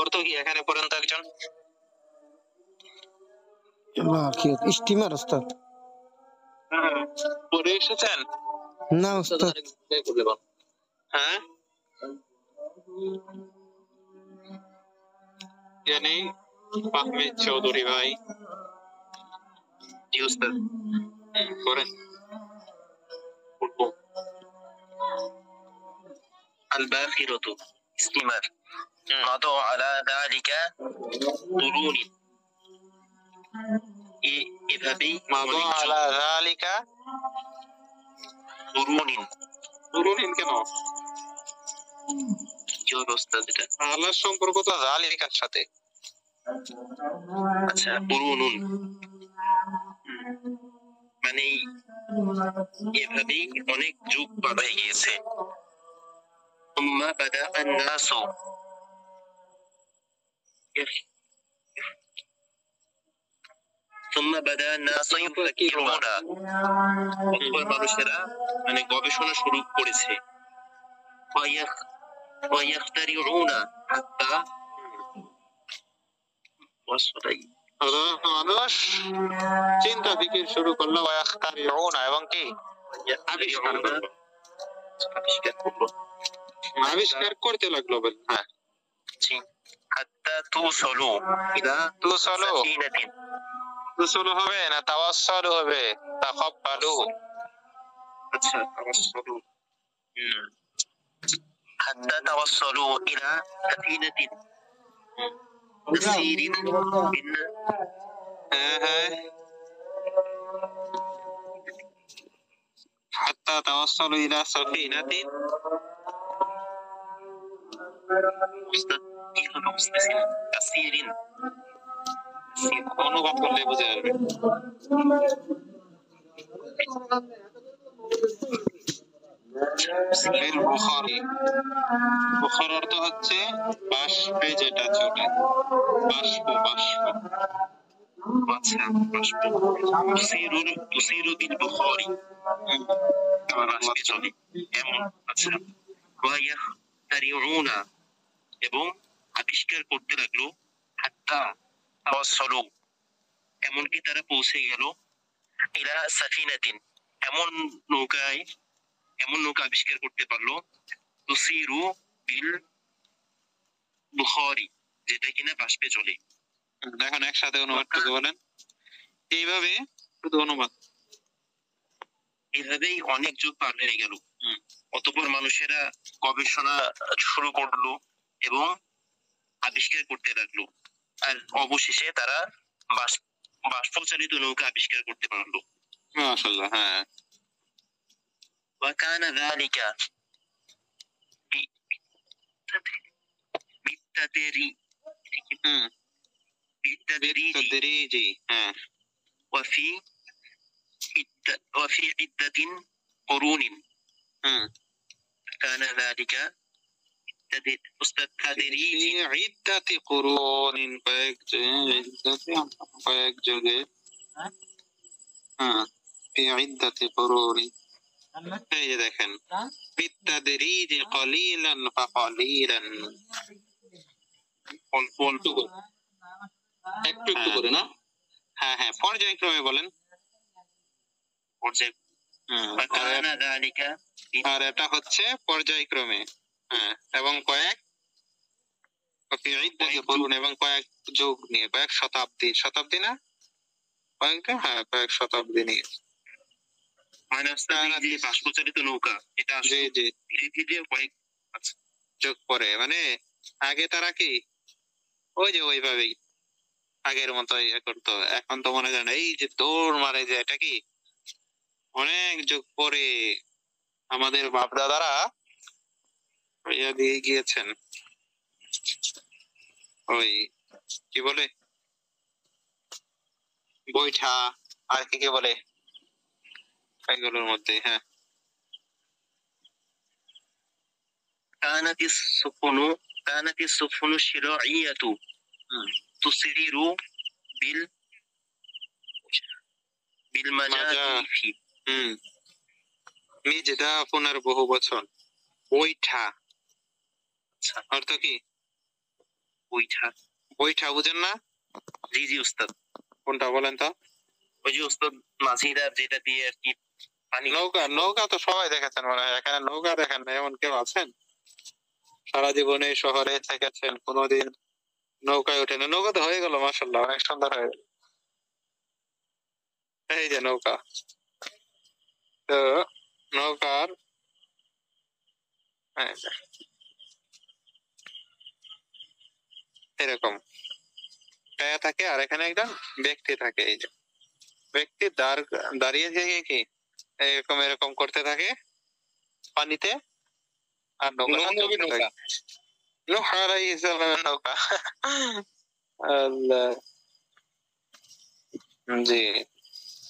অর্থ কি এখানে পড়েন তো একজন। স্টিমার ওস্তাদ পড়ে এসেছেন না ওস্তাদ। হ্যাঁ জানি আহমেদ চৌধুরী ভাই জি ওস্তাদ করেন الباخرة استمر نضع على ذلك قرون এভাবেই نضع على ذلك قرون কেন জোর ওস্তাদ এটা আলার সম্পর্ক তো জালিকার সাথে আচ্ছা কুরুনুন মানে এভাবেই অনেক যুগ পার হয়ে গিয়েছে ثم بدأ الناس ثم بدأ الناس يفكرون মানুষেরা মানে গবেষণা শুরু করেছে ويخترعون حتى মানুষ চিন্তা ফিকির শুরু করলো এবং কি আবিষ্কার করতে লাগলো। হ্যাঁ حتى توصلوا إلى سفينة توصلوا হবে না তাওয়াসসালু হবে তাকাব্বালু আচ্ছা তাওয়াসসালু حتى توصلوا إلى سفينة تسير حتى توصلوا إلى سفينة تسير অনুবাদ করলে বোঝা যাবে। বুখার অর্থ হচ্ছে বাষ্পে যেটা চলে, বাষ্প বাষ্প আচ্ছা বাষ্প তুসিরু বিল বুখারি বাষ্পে চলে এমন। আচ্ছা ওয়াইয়াখতারিউনা এবং আবিষ্কার করতে লাগলো হাত্তা তাওয়াসসালু এমনকি তারা পৌঁছে গেল ইলা সাফিনাতিন এমন নৌকা আবিষ্কার করতে পারলো তুসিরু বিল বুখারি যেটা কিনা বাষ্পে চলে। এখন একসাথে অনুবাদ করতে বলেন এইভাবে শুধু অনুবাদ। এভাবেই অনেক যুগ পার হয়ে গেল। অতঃপর মানুষেরা গবেষণা শুরু করলো এবং আবিষ্কার করতে লাগলো আর অবশেষে তারা বাষ্পচালিত নৌকা আবিষ্কার করতে পারলো। মাশাআল্লাহ। হ্যাঁ وكان ذلك بالتدريج وفي عدة قرون كان ذلك في عدة قرون কয়েক যুগে في عدة قرون এই যে দেখেন بالتدريج قليلا فقليلا অল্প অল্প করে একটু একটু করে না। হ্যাঁ হ্যাঁ পর্যায়ক্রমে বলেন পর্যায়। আর এটা হচ্ছে পর্যায়ক্রমে। হ্যাঁ এবং কয়েক এবং কয়েক যুগ নিয়ে কয়েক শতাব্দী না কয়েক শতাব্দী নিয়ে বাষ্পচালিত নৌকা এটা ধীরে ধীরে কয়েক যুগ পরে মানে আগে তারা কি ওই যে ওইভাবেই আগের মতো ইয়ে করতো। এখন তো মনে করেন এই যে দৌড় মারে যে এটা কি অনেক যুগ পরে আমাদের বাপ দাদারা ইয়া দিয়ে গিয়েছেন ওই কি বলে বৈঠা আর কি বলে এগুলোর মধ্যে। হ্যাঁ كانت السفن الشراعية تسير بالمجاديف যেটা আপনার বহু বছর বৈঠা অর্থ কি বৈঠা। বৈঠা বুঝেন না? জি জি উস্তাদ। কোনটা বলেন তো? ওই যে উস্তাদ মাঝিরা যেটা দিয়ে আর কি পানি। নৌকা, নৌকা তো সবাই দেখেছেন মনে হয়, এখানে নৌকা দেখেন না এমন কেউ আছেন? সারা জীবনে শহরে থেকেছেন, কোনোদিন নৌকায় ওঠেন? নৌকা তো হয়ে গেল মাশাআল্লাহ, অনেক সুন্দর হয়ে গেল। এই যে নৌকা, তো নৌকার এই যে এরকম টায়া থাকে আর এখানে একজন ব্যক্তি থাকে। এই যে ব্যক্তি দাঁড়িয়ে থেকে কি এরকম এরকম করতে থাকে পানিতে, আর নৌকা নূহ আলাইহিস সালামের নৌকা। আল্লাহ, জি,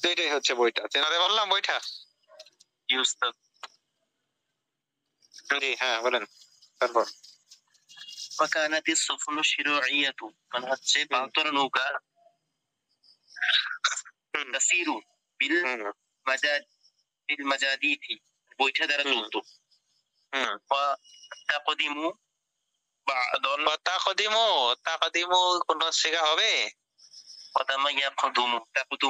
তো এটাই হচ্ছে বইটা। চেনাতে বললাম বইটা। জি উস্তাদ। জি হ্যাঁ বলেন তারপর। وكانت السفن الشراعية মানে হচ্ছে বালতর নৌকা تسير بالمجاديف বৈঠা দ্বারা চলতো। وتقدم بعض تقدم কোন শিখা হবে? تقدم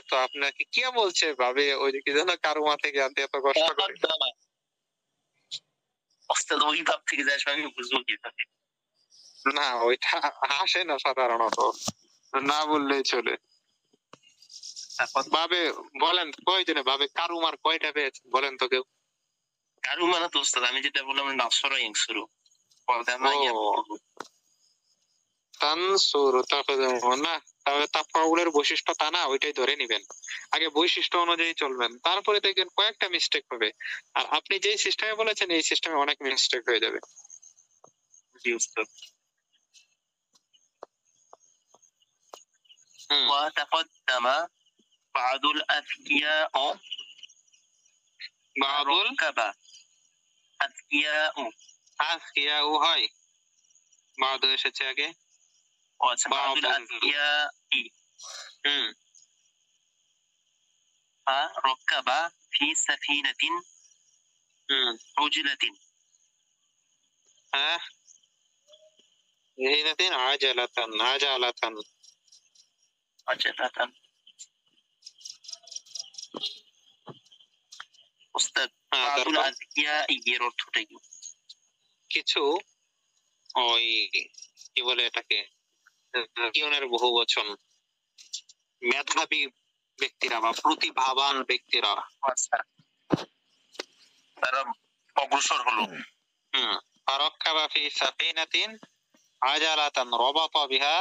তো আপনাকে কে বলছে ভাবে ওইদিকে যেন কারো মাথে জ্ঞান এত কষ্ট করে? ওস্তাদ ওই ভাব থেকে যাস আমি বুঝবো কি থাকে না, ওইটা আসে না সাধারণত, না বললেই চলে। ভাবে বলেন কয়জনে ভাবে কারুমার কয়টা পেয়েছে বলেন তো কেউ? কারুমানা তো ওস্তাদ আমি যেটা বললাম নাসরা ইয়ানসুরু তানসুরু তাকদিমু না, তাহলে তাফাউলের বৈশিষ্ট্য তা না, ওইটাই ধরে নিবেন। আগে বৈশিষ্ট্য অনুযায়ী চলবেন, তারপরে দেখবেন কয়েকটা মিস্টেক হবে। আর আপনি যেই সিস্টেমে বলেছেন এই সিস্টেমে অনেক মিস্টেক হয়ে যাবে। জি উস্তাদ। وتقدم بعض الأذكياء أذكياء হয় বাদ এসেছে আগে। আচ্ছা বাদুল আযকিয়া فركب في سفينة عجلة سفينة عجلة উস্তাদ বাদুল আযকিয়া এর অর্থটা কি? কিছু ওই কি বলে এটাকে, ইউনের বহু বচন, মেধাবী ব্যক্তিরা বা প্রতিভাবান ব্যক্তিরা তারা অগ্রসর হলো। ফারাক্কাবা ফি সাফিনাতিন আজালাতান রাবাতা বিহা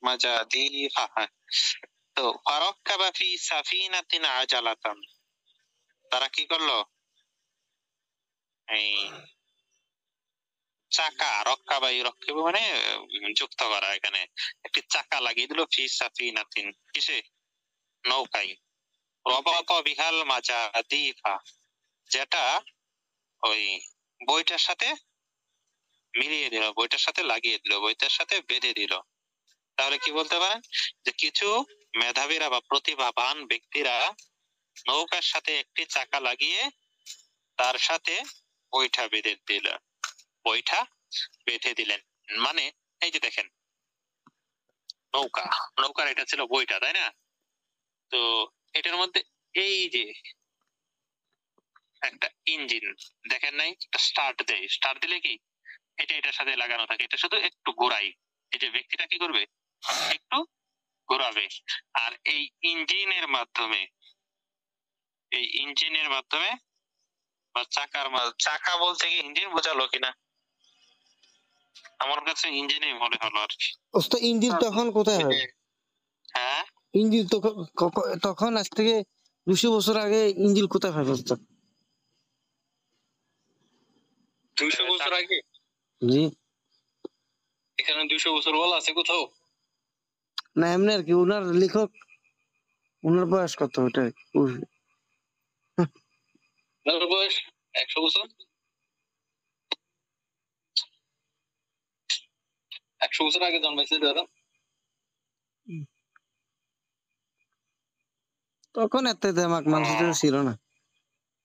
মাজাদিফা। তো ফারাক্কাবা ফি সাফিনাতিন আজালাতান, তারা কি করলো? এই চাকা, রক্কাবাই রক্কাবু মানে যুক্ত করা, এখানে একটি চাকা লাগিয়ে দিল ফি সাফিনাতিন, কিসে? নৌকায়। রাবাতা বিহাল মাজাদিফা, যেটা ওই বইটার সাথে মিলিয়ে দিল, বইটার সাথে লাগিয়ে দিল, বইটার সাথে বেঁধে দিল। তাহলে কি বলতে পারেন যে কিছু মেধাবীরা বা প্রতিভাবান ব্যক্তিরা নৌকার সাথে একটি চাকা লাগিয়ে তার সাথে বইটা বেঁধে দিল, বইটা বেঁধে দিলেন। মানে এই যে দেখেন নৌকা, নৌকার এটা ছিল বইটা, তাই না? তো এটার মধ্যে এই যে একটা ইঞ্জিন দেখেন নাই, স্টার্ট দেয়, স্টার্ট দিলে কি এটা এটার সাথে লাগানো থাকে, এটা শুধু একটু ঘোরাই, এই যে ব্যক্তিটা কি করবে একটু ঘোরাবে। আর এই ইঞ্জিনের মাধ্যমে, এই ইঞ্জিনের মাধ্যমে বা চাকা বলতে কি ইঞ্জিন বোঝালো কিনা, আমার কাছে ইঞ্জিনই মনে হলো আর কি। ওস্তাদ ইঞ্জিন তখন কোথায় হয়? হ্যাঁ ইঞ্জিন তখন আজ থেকে 200 বছর আগে ইঞ্জিন কোথায় হয় ওস্তাদ? 200 বছর আগে? জি এখানে 200 বছর বলা আছে কোথাও? না এমনি আর কি, ওনার লেখক, ওনার বয়স কত ওটাই ওনার বয়স 100 বছর, 100 বছর আগে জন্মাইছে দাদা। তখন এত দেমাক মানুষের ছিল না।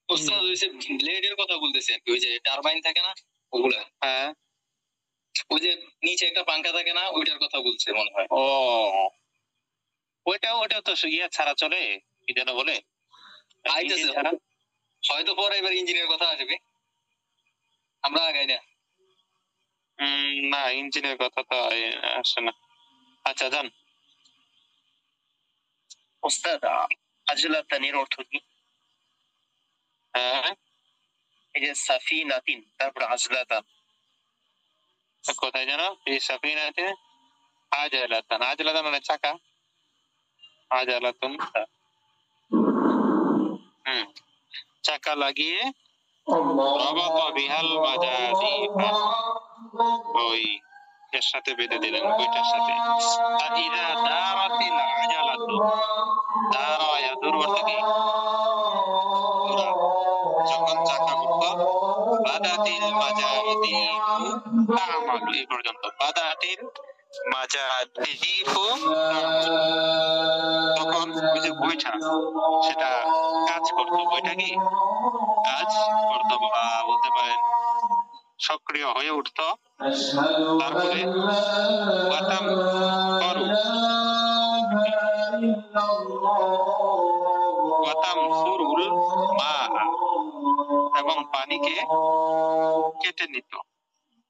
ওস্তাদ ওই যে ব্লেডের কথা বলতেছেন, ওই যে টারবাইন থাকে না ওগুলা, হ্যাঁ ওই যে নিচে একটা পাঙ্খা থাকে না, ওইটার কথা বলছে মনে হয়। ও ওইটাও তো ইয়া ছাড়া চলে, কি যেন বলে, আইতেছে ইঞ্জিন ছাড়া। হয়তো পরে এবার ইঞ্জিনের কথা আসবে, আমরা আগাই না। না ইঞ্জিনের কথা তো আসে না। আচ্ছা যান। ওস্তাদ আজলাতানির অর্থ কি? হ্যাঁ এই যে সাফিনাতিন, তারপর আজলাতান। কোথায় যেন এই সাফিনাতে আজলাতান, আজলাতান মানে চাকা, আজলাতুন। চাকা লাগিয়ে রবাত বিহাল মাজাদিফা, ওই এর সাথে বেঁধে দিলেন, ওইটার সাথে। ইদা দারাতিল আজালাতু, দারা ইয়াদুর অর্থ কি? ঘোরা। যখন চাকা ঘুরতো, বাদাতিল মাজাদিফু তা'মালু, এই পর্যন্ত। বাদাতিল মাজাদিফু তা'মালু, তখন ওই যে বইটা সেটা কাজ করতো। বইটা কি কাজ করতো বা বলতে পারেন সক্রিয় হয়ে উঠতো। তারপরে ওয়াতাম করু, ওয়াতাম ফুরুল মা, এবং পানিকে কেটে নিত।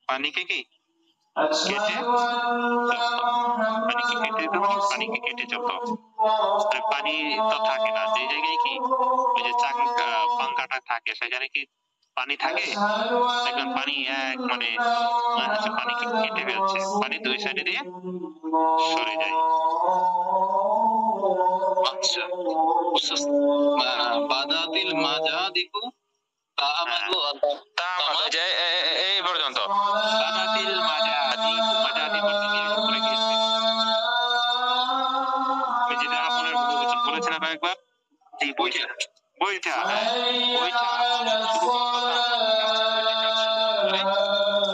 পানিকে কি কেটে চলতো, পানিকে কেটে দিত মানে পানিকে কেটে চলতো। পানি তো থাকে না, যে জায়গায় কি ওই যে চাকা পাঙ্খাটা থাকে সেখানে কি পানি থাকে, দেখবেন পানি এক মানে মনে হচ্ছে পানিকে কেটে ফেলছে, পানি দুই সাইডে দিয়ে সরে যায়। আচ্ছা, বাদাতিল মাজাদিফু তা'মালু, এই পর্যন্ত। বাদাতিল মাজাদিফু, মাজাদিফ অর্থ কি ভুলে গিয়েছে। আমি যেটা আপনার বলেছি না কয়েকবার, জি বইটা, বইটা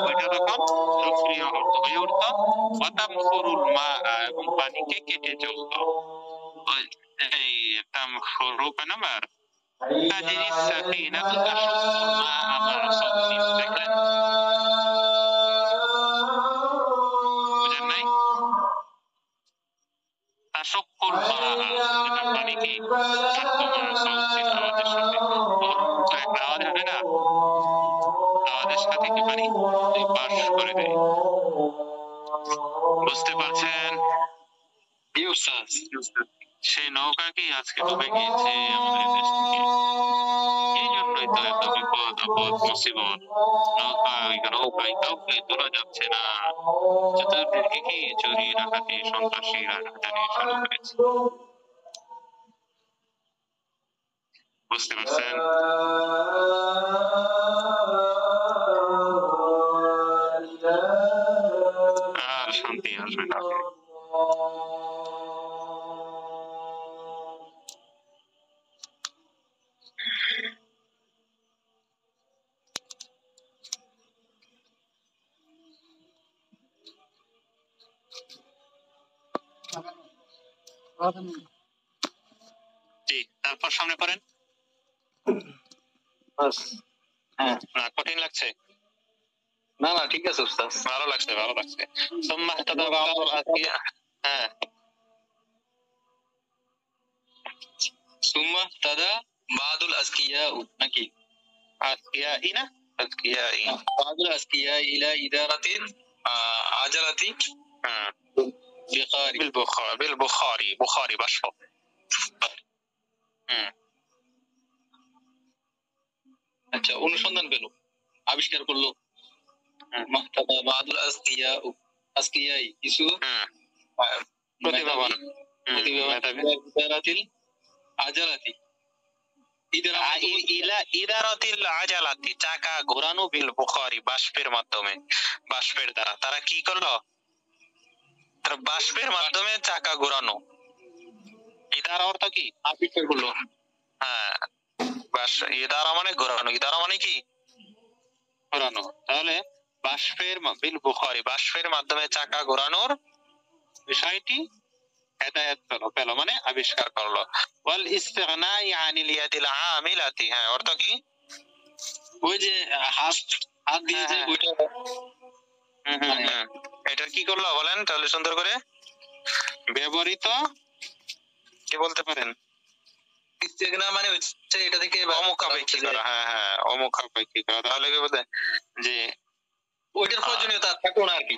বইটা তখন সক্রিয় হয়ে উঠতো। ওয়াতাম ফুরুল মা, এবং পানিকে কেটে চলতো। এই তাম ফুরু নাম্বার তাজরি সাফিনাতু তাশুকুল মা মা সাউতিন, দেখলেন? বুঝেন নাই? তাশুকুল মা, এটা পানি কি কাটতো মা সাউতিন, আওয়াজের সাথে। তো একটা আওয়াজ হবে না, আওয়াজের সাথে কি পানি পাস করে দেয়। বুঝতে পারছেন? সেই নৌকা কি আজকে ডুবে গিয়েছে আমাদের দেশ থেকে। এই জন্যই তো এত বিপদ আপদ মুসিবত। নৌকায় কাউকে তোলা যাচ্ছে না, চতুর্দিকে কি চুরি ডাকাতি সন্ত্রাসীরা রাজধানী শুরু করেছে। বুঝতে পারছেন? আর শান্তি আসবে না। জি, তারপর সামনে করেন। হ্যাঁ, না কঠিন লাগছে? না না ঠিক আছে উস্তাদ, ভালো লাগছে, ভালো লাগছে। সুম্মা তাতাবাউল আসকিয়া, হ্যাঁ সুম্মা তাদা বাদুল আজকিয়া, নাকি আসকিয়া ইনা, আসকিয়া ই, বাদুল আজকিয়া ইলা ইদারাতিল আজালাতি হ্যাঁ বিখারি, বিল বুখারি বাষ্প। আচ্ছা, অনুসন্ধান পেল, আবিষ্কার করলো। মাহতাবা বাদুল আজকিয়া, আজকিয়াই কিছু প্রতিভাবান, ইদারাতিল আজালাতি, ইদারাতিল আজালাতি, চাকা ঘোরানো, বিল বুখারি বাষ্পের মাধ্যমে, বাষ্পের দ্বারা। তারা কি করলো? তারা বাষ্পের মাধ্যমে চাকা ঘোরানো। ইদারা অর্থ কি? আবিষ্কার করলো। হ্যাঁ, ইদারা মানে ঘোরানো, ইদারা মানে কি ঘোরানো। তাহলে বাষ্পের বিল বুখারি, বাষ্পের মাধ্যমে চাকা ঘোরানোর বিষয়টি হেদায়েত পেল মানে আবিষ্কার করলো। ওয়াল ইস্তিগনাই আনিল ইয়াদিল আমিলাতি, হ্যাঁ অর্থ কি? ওই যে হাত হাত দিয়ে যে ওইটা এটা কি করলো বলেন তাহলে সুন্দর করে? ব্যবহৃত, কি বলতে পারেন? ইস্তেগনা মানে হচ্ছে এটা থেকে অমুখাপেক্ষী করা, হ্যাঁ হ্যাঁ অমুখাপেক্ষী করা। তাহলে কি বলতে যে ওইটার প্রয়োজনীয়তা থাকো না আর কি।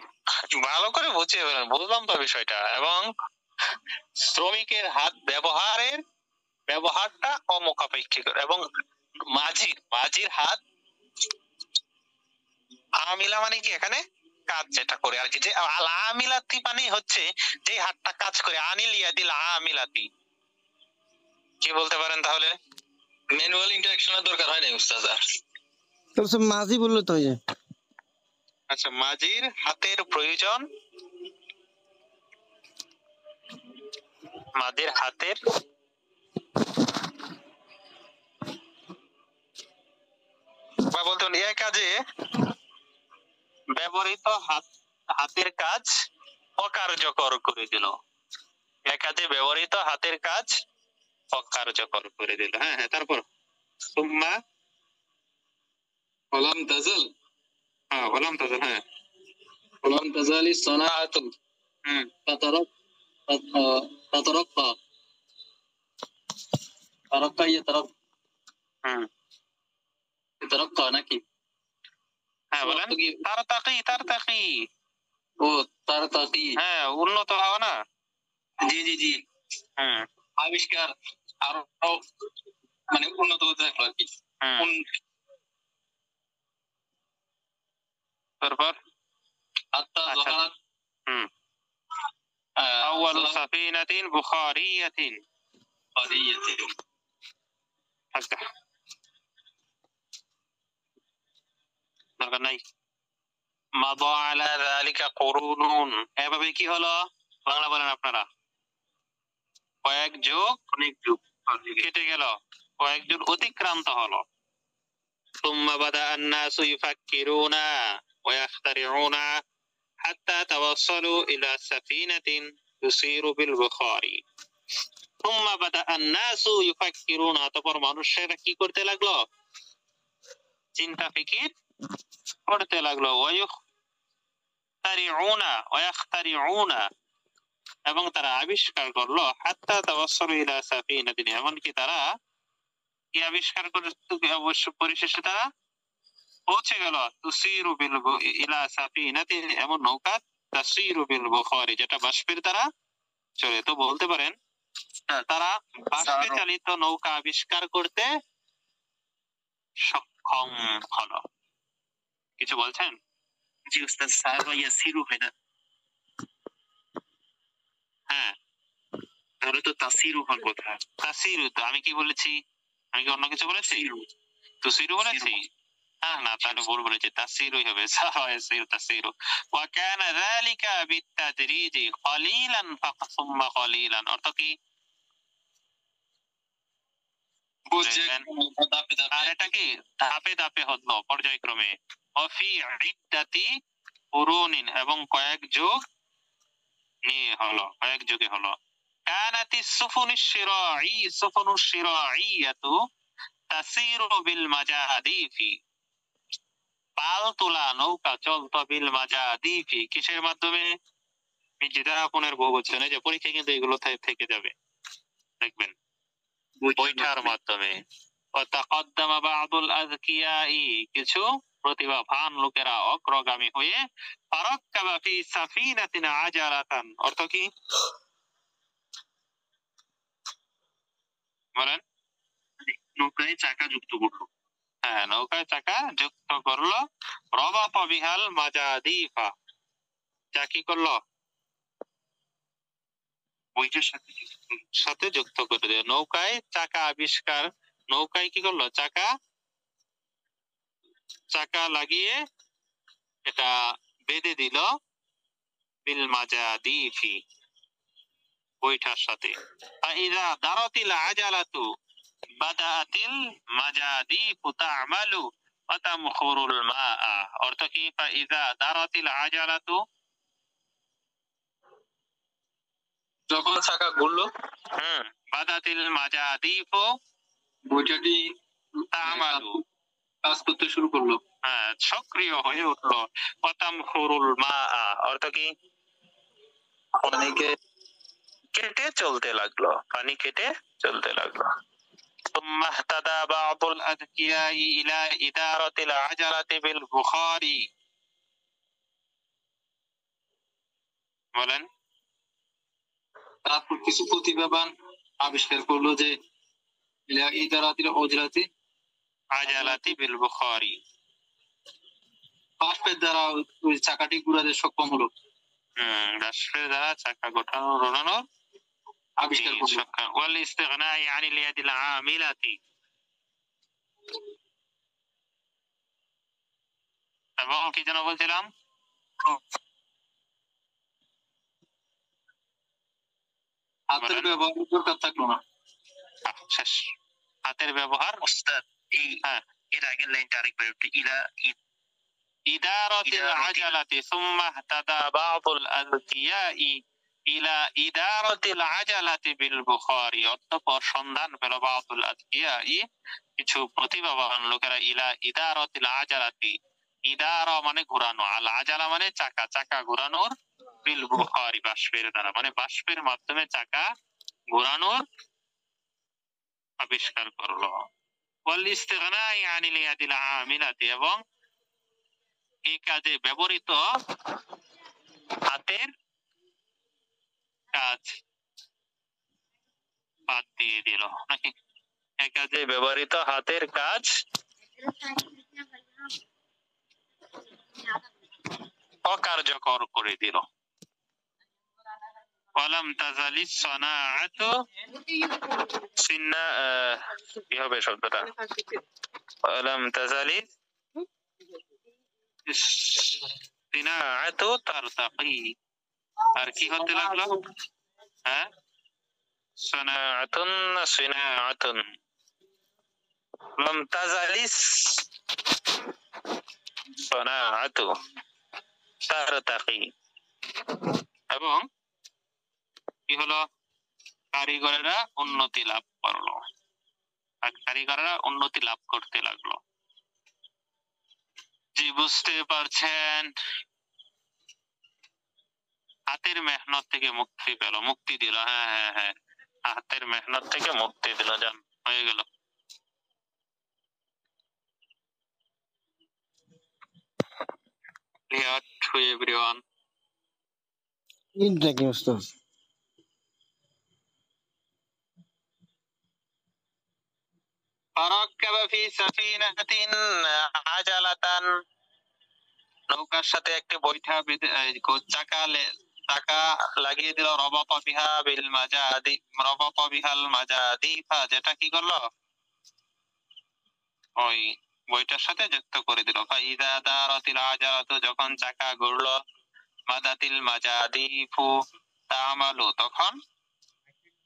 ভালো করে বুঝিয়ে বলেন, বুঝলাম তো বিষয়টা। এবং শ্রমিকের হাত ব্যবহারটা অমুখাপেক্ষী করে, এবং মাঝির হাত আমিলা মানে কি এখানে কাজ যেটা করে আর কি, যে আল আমিলাতি মানে হচ্ছে যে হাতটা কাজ করে, আনিল ইয়াদিল আমিলাতি, কি বলতে পারেন তাহলে? ম্যানুয়াল ইন্টারঅ্যাকশনের দরকার হয় না উস্তাদ। তো মাঝি বললো তো, যে আচ্ছা মাঝির হাতের প্রয়োজন, মাঝির হাতের বা বলতে পারেন এই কাজে ব্যবহৃত হাতের কাজ অকার্যকর করে দিল। এক কাজে ব্যবহৃত হাতের কাজ অকার্যকর করে দিল। হ্যাঁ হ্যাঁ, তারপর সুম্মা ওলাম তাজাল, হ্যাঁ ওলাম তাজাল, হ্যাঁ ওলাম তাজালি সানাআতু তাতারাক্কা তারাক্কা নাকি? হ্যাঁ বলেন। তারতাকি ও তারতাকি, হ্যাঁ উন্নত হওয়া না? জি জি জি, আবিষ্কার আরো মানে উন্নত হতে থাকলো আর কি। তারপর হাত্তা যহারাত আউয়ালু সাফিনাতিন বুখারিয়াতিন, আচ্ছা দরকার নাই। মাদা আলা যালিকা কুরুনুন, এভাবে কি হলো বাংলা বলেন আপনারা? কয়েক যুগ, অনেক যুগ কেটে গেল, কয়েক যুগ অতিক্রান্ত হলো। সুম্মা বাদা আন-নাসু ইউফাক্কিরুনা ওয়া ইয়াখতারিউনা হাত্তা তাওয়াসসালু ইলা সাফিনাতিন তুসিরু বিল বুখারি। সুম্মা বাদা আন-নাসু ইউফাক্কিরুনা, তারপর মানুষেরা কি করতে লাগলো? চিন্তা ফিকির করতে লাগলো। ওয়ায়াখতারিউনা, এবং তারা আবিষ্কার করলো। হাত্তা তাওয়াসসালু ইলা সাফিনাতিন, এমনকি তারা কি আবিষ্কার করতে, অবশ্য পরিশেষে তারা পৌঁছে গেল তুসিরু বিল ইলা সাফিনাতিন, এমন নৌকা তাসিরু বিল বুখারি, যেটা বাষ্পের দ্বারা চলে। তো বলতে পারেন তারা বাষ্পে চালিত নৌকা আবিষ্কার করতে সক্ষম হলো। কিছু বলছেন? জি উস্তাদ, সারা ইয়াসিরু হয় না? হ্যাঁ তাহলে তো তাসিরু হওয়ার কথা। তাসিরু তো আমি কি বলেছি? আমি কি অন্য কিছু বলেছি? তুসিরু বলেছি? হ্যাঁ না, তাহলে ভুল বলেছি, তাসিরুই হবে। সায়াসিরু তাসিরু। ওয়া কানা যালিকা বিতাদরিজি কলিলান ফাসুম্মা কলিলান, অর্থ কি? আর এটা কি ধাপে ধাপে হলো, পর্যায়ক্রমে। অফি ইদ্দাতি কুরুনিন, এবং কয়েক যুগ নিয়ে হলো, কয়েক যুগে হলো। কানাতি সুফুনুশ শিরাইয়াতু তাসিরু বিল মাজাদিফি, পাল তোলা নৌকা চলতো বিল মাজাদিফি, কিসের মাধ্যমে? বিজেদাপনের বহুবচনে, যে পরীক্ষা কিন্তু এগুলো থেকে যাবে দেখবেন, বৈঠার মাধ্যমে। ওয়াতাকাদ্দামা বা'দুল আযকিয়াই, কিছু প্রতিভাবান লোকেরা অগ্রগামী হয়ে ফারাক্কাবা ফি সাফিনাতিন আজালাতান, অর্থ কি বলেন? নৌকায় চাকা যুক্ত করলো। হ্যাঁ নৌকায় চাকা যুক্ত করলো। রবাতা বিহাল মাজাদিফা, যা কি করলো? বইটার সাথে যুক্ত করে দিল। নৌকায় চাকা আবিষ্কার, নৌকায় কি করলো? চাকা লাগিয়ে এটা বেঁধে দিল বিল মাজাদিফি, বইটার সাথে। ফাইযা দারাতিল আজালাতু বাদাআতিল মাজাদিফু তা'মালু ওয়া তামখুরুল মাআ, অর্থ কি? ফাইযা দারাতিল আজালাতু, যখন চাকা ঘুরলো বাদাতিল মাজাদিফু বইটাটি তামালু কাজ করতে শুরু করলো। সক্রিয় হয়ে উঠলো। ওয়াতামখুরুল মা অর্থ কি পানিকে কেটে চলতে লাগলো, পানি কেটে চলতে লাগলো। ثم اهتدى بعض الأذكياء إلى إدارة العجلة بالبخار বলেন। তারপর কিছু প্রতিভাবান আবিষ্কার করলো যে ইদারাতিল ওজরাতি আজালাতি বিল বুখারি বাষ্পের দ্বারা ওই চাকাটি ঘুরাতে সক্ষম হলো। বাষ্পের দ্বারা চাকা ঘোরানোর আবিষ্কার করলো। ওয়াল ইস্তিগনাই আনিল ইয়াদিল আমিলাতি এবং কি যেন বলছিলাম, হাতের ব্যবহার দরকার থাকলো না। শেষ। হাতের ব্যবহার উস্তাদ এই এর আগের লাইনটা আরেকবার একটু ইদারাতিল আজালাতি সুম্মা ইহতাদা বা'দুল আযকিয়াই ইলা ইদারাতিল আজালাতি বিল বুখারি অতঃপর সন্ধান পেল বা'দুল আযকিয়াই কিছু প্রতিভাবান লোকেরা ইলা ইদারাতিল আজালাতি ইদারা মানে ঘোরানো, আল আজালা মানে চাকা, চাকা ঘোরানোর বিল বুখারি বাষ্পের দ্বারা মানে বাষ্পের মাধ্যমে চাকা ঘোরানোর আবিষ্কার করলো। ওয়াল ইস্তিগনাই আনিল ইয়াদিল আমিলাতি এবং এই কাজে ব্যবহৃত হাতের কাজ বাদ দিয়ে দিল নাকি, এই কাজে ব্যবহৃত হাতের কাজ অকার্যকর করে দিল। ওয়ালাম তাজালিস সানাআতু সিন্না কি হবে শব্দটা, ওয়ালাম তাজালিস সিনাআতু তারতাকি, আর কি হতে লাগলো, সানাআতুন সিনাআতুন লাম তাজালিস সানাআতু তারতাকি, এবং কি হলো কারিগরেরা উন্নতি লাভ করলো, কারিগরেরা উন্নতি লাভ করতে লাগলো। জি বুঝতে পারছেন, হাতের মেহনত থেকে মুক্তি পেল, মুক্তি দিল। হ্যাঁ হ্যাঁ হ্যাঁ, হাতের মেহনত থেকে মুক্তি দিল, জান হয়ে গেল। Clear to everyone. Interesting stuff. فركب في سفينة عجلة নৌকার সাথে একটি বৈঠা চাকা লাগিয়ে দিল, রবাত বিহা বিল মাজাদি, রবাত বিহাল মাজাদিফা, যেটা কি করলো ওই বইটার সাথে যুক্ত করে দিল। ফাইদা দারাতিল আজালাতু, যখন চাকা ঘুরলো, মাদাতিল মাজাদিফু তামালু, তখন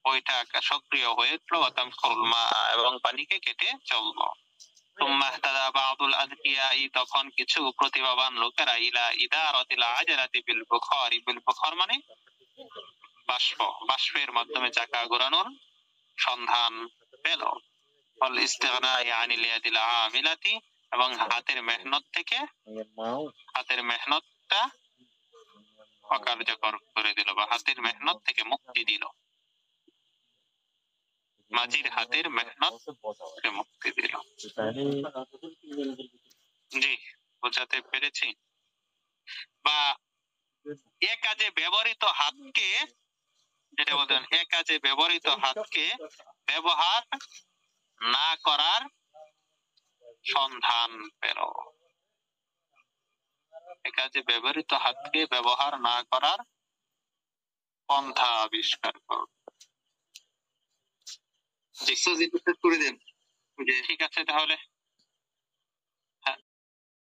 বইটা সক্রিয় হয়ে উঠলো, ওয়াতামখুরুল মা, এবং পানিকে কেটে চললো। সুম্মা ইহতাদা বা'দুল আযকিয়াই, তখন কিছু প্রতিভাবান লোকেরা ইলা ইদারাতিল আজালাতি বিল বুখারি, বিল বুখার মানে বাষ্প, বাষ্পের মাধ্যমে চাকা ঘোরানোর সন্ধান পেল। ওয়াল ইস্তিগনাই আনিল ইয়াদিল আমিলাতি, এবং হাতের মেহনত থেকে, হাতের মেহনতটা অকার্যকর করে দিল বা হাতের মেহনত থেকে মুক্তি দিল, মাঝির হাতের মেহনত থেকে মুক্তি দিল। জি বোঝাতে পেরেছি? বা এ কাজে ব্যবহৃত হাতকে, যেটা বলতেন, এ কাজে ব্যবহৃত হাতকে ব্যবহার না করার সন্ধান পেল, এ কাজে ব্যবহৃত হাতকে ব্যবহার না করার পন্থা আবিষ্কার করো। জি করে দেন। ঠিক আছে তাহলে।